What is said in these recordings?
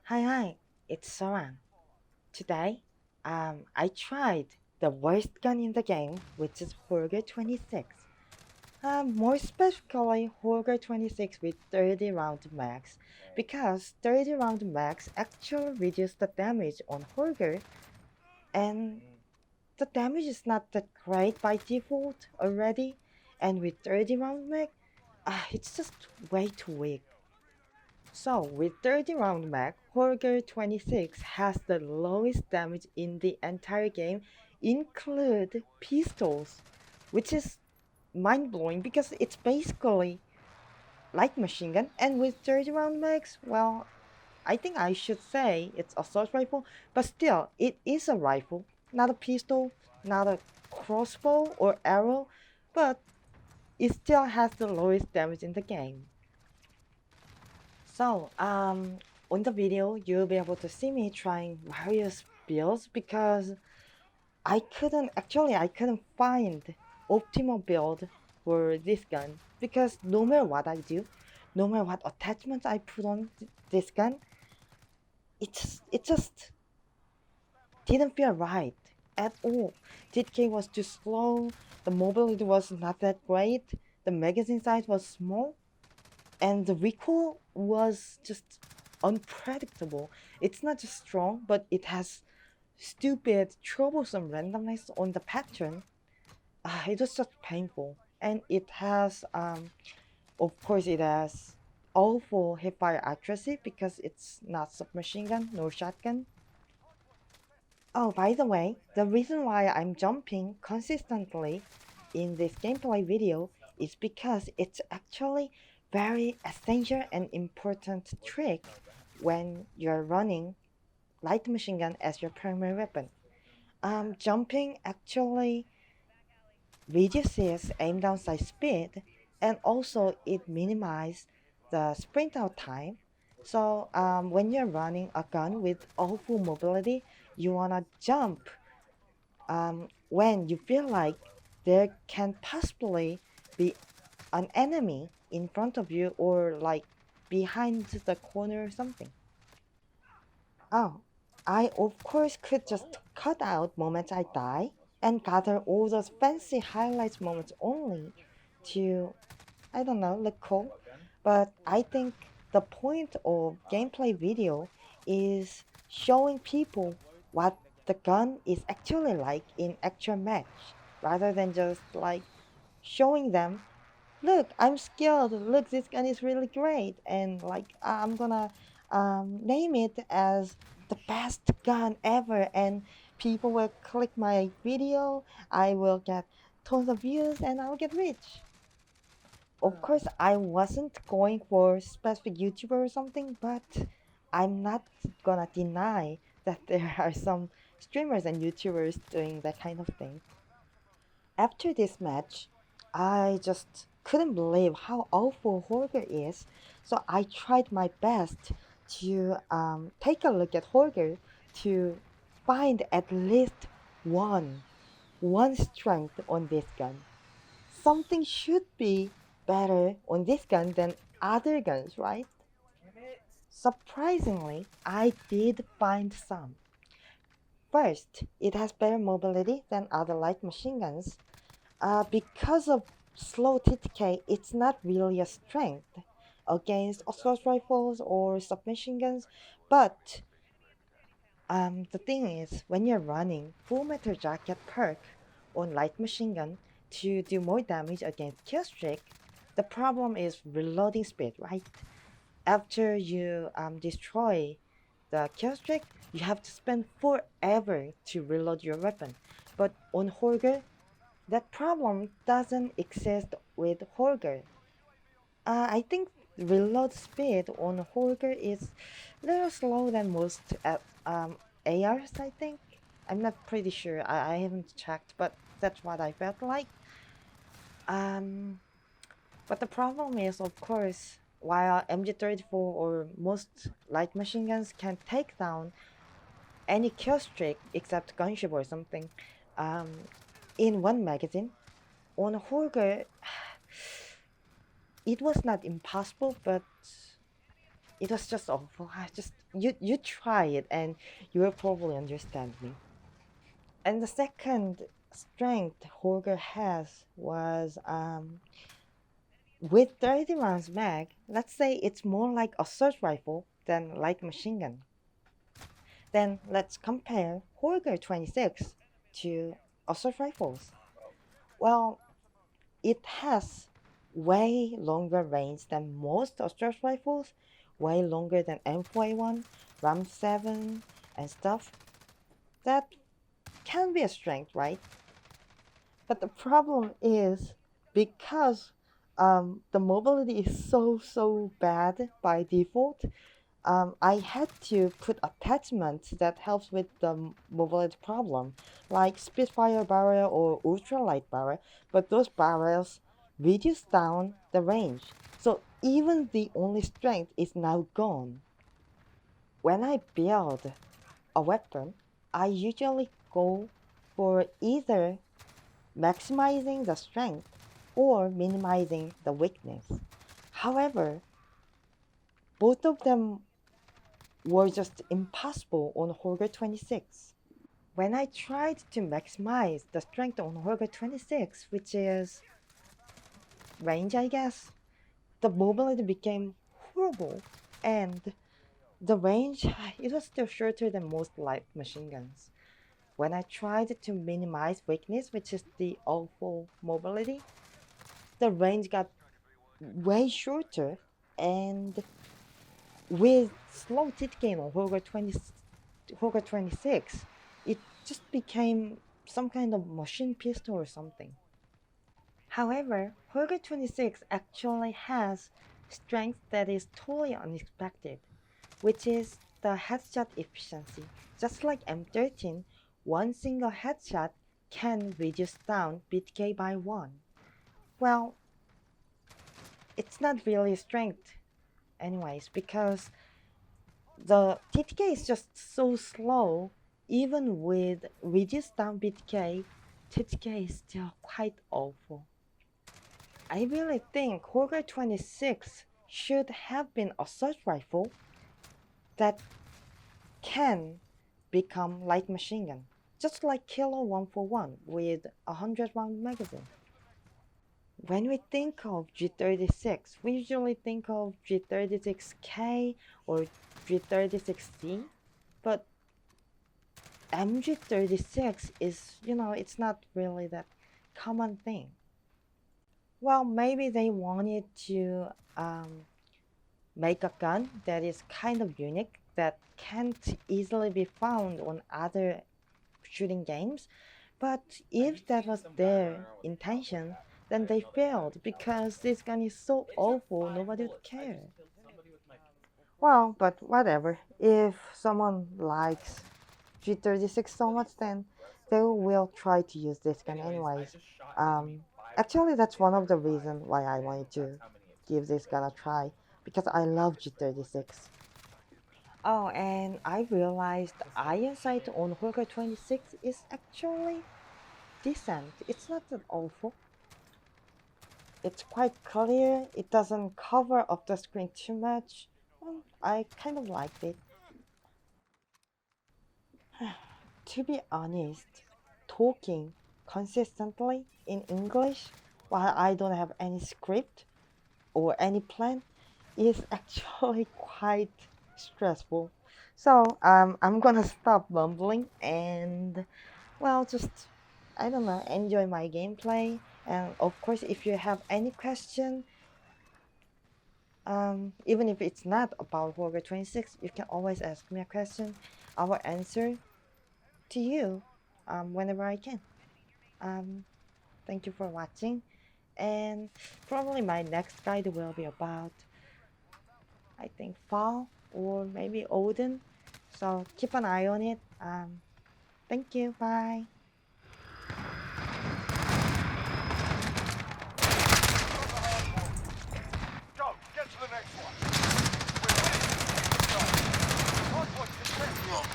Hi, it's Sarang. Today, I tried the worst gun in the game, which is holger 26. More specifically, holger 26 with 30 round max, because 30 round max actually reduces the damage on holger, and the damage is not that great by default already, and with 30 round max, it's just way too weak. So, with 30 round mag, holger 26 has the lowest damage in the entire game, include pistols, which is mind-blowing because it's basically like machine gun, and with 30 round mags, well, I think I should say it's assault rifle, but still, it is a rifle, not a pistol, not a crossbow or arrow, but it still has the lowest damage in the game. So, on the video, you'll be able to see me trying various builds because I couldn't find optimal build for this gun because no matter what I do, no matter what attachments I put on this gun, it just didn't feel right at all. TK was too slow, the mobility was not that great, the magazine size was small, and the recoil was just unpredictable. It's not just strong, but it has stupid, troublesome randomness on the pattern. It was just painful, and it has, of course, it has awful hipfire accuracy because it's not submachine gun nor shotgun. Oh, by the way, the reason why I'm jumping consistently in this gameplay video is because it's actually very essential and important trick when you're running light machine gun as your primary weapon. Jumping actually reduces aim down sight speed and also it minimizes the sprint out time. So when you're running a gun with awful mobility, you wanna jump when you feel like there can possibly be an enemy in front of you or like behind the corner or something. Oh, I of course could just cut out moments I die and gather all those fancy highlights moments only to, I don't know, look cool. But I think the point of gameplay video is showing people what the gun is actually like in actual match, rather than just like showing them, look, I'm skilled, look, this gun is really great, and like I'm gonna name it as the best gun ever, and people will click my video, I will get tons of views, and I'll get rich. Of course, I wasn't going for specific YouTuber or something, but I'm not gonna deny that there are some streamers and YouTubers doing that kind of thing. After this match, I just couldn't believe how awful Holger is, so I tried my best to take a look at Holger to find at least one, one strength on this gun. Something should be better on this gun than other guns, right? Surprisingly, I did find some. First, it has better mobility than other light machine guns. Because of slow TTK, it's not really a strength against assault rifles or submachine guns, but the thing is, when you're running full metal jacket perk on light machine gun to do more damage against kill streak, the problem is reloading speed, right? After you destroy the kill streak, you have to spend forever to reload your weapon. But on Holger, that problem doesn't exist with Holger. I think reload speed on Holger is a little slower than most ARs, I think. I'm not pretty sure. I haven't checked, but that's what I felt like. Um, but the problem is, of course, while MG34 or most light machine guns can take down any kill streak except gunship or something um, in one magazine, on Holger, it was not impossible, but It was just awful. I just you try it and you will probably understand me. And the second strength Holger has was with 30 rounds mag, let's say it's more like assault rifle than light machine gun. Then let's compare Holger 26 to assault rifles. Well, it has way longer range than most assault rifles, way longer than M4A1, RAM7, and stuff. That can be a strength, right? But the problem is because the mobility is so bad by default, I had to put attachments that helps with the mobility problem, like Spitfire barrel or ultralight barrel, but those barrels reduce down the range. So even the only strength is now gone. When I build a weapon, I usually go for either maximizing the strength or minimizing the weakness. However, both of them were just impossible on Holger 26. When I tried to maximize the strength on Holger 26, which is range, I guess, the mobility became horrible, and the range, it was still shorter than most light machine guns. When I tried to minimize weakness, which is the awful mobility, the range got way shorter, and with slow tit gain on Holger 26, it just became some kind of machine pistol or something. However, Holger 26 actually has strength that is totally unexpected, which is the headshot efficiency. Just like M13, one single headshot can reduce down BTK by 1. Well, it's not really strength anyways, because the TTK is just so slow. Even with reduced down BTK, TTK is still quite awful. I really think Holger 26 should have been a assault rifle that can become light machine gun, just like Kilo 141 with a 100 round magazine. When we think of G36, we usually think of G36K or G36C, but MG36 is, it's not really that common thing. Well, maybe they wanted to make a gun that is kind of unique, that can't easily be found on other shooting games. But if that was their intention, then they failed because this gun is so awful, nobody would care. Well, but whatever. If someone likes G36 so much, then they will try to use this gun anyways. Um, Actually, that's one of the reasons why I wanted to give this gun a try, because I love G36. Oh, and I realized iron sight on Holger 26 is actually decent. It's not that awful. It's quite clear. It doesn't cover up the screen too much. Well, I kind of liked it. To be honest, talking consistently in English while I don't have any script or any plan is actually quite stressful. So I'm gonna stop mumbling and, well, just, I don't know, enjoy my gameplay. And of course, if you have any question, even if it's not about Warrior 26, you can always ask me a question. I will answer to you whenever I can. Um, Thank you for watching, and probably my next guide will be about, I think, Fall or maybe Odin. So keep an eye on it. Thank you. Bye. Go, get to the next one. Hardpoint contested.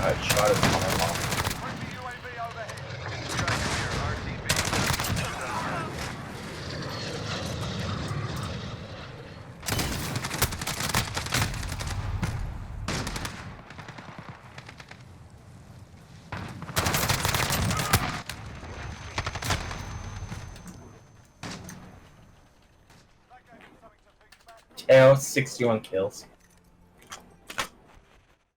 Alright, shot it. Friendly UAV overhead. Yeah, 61 kills.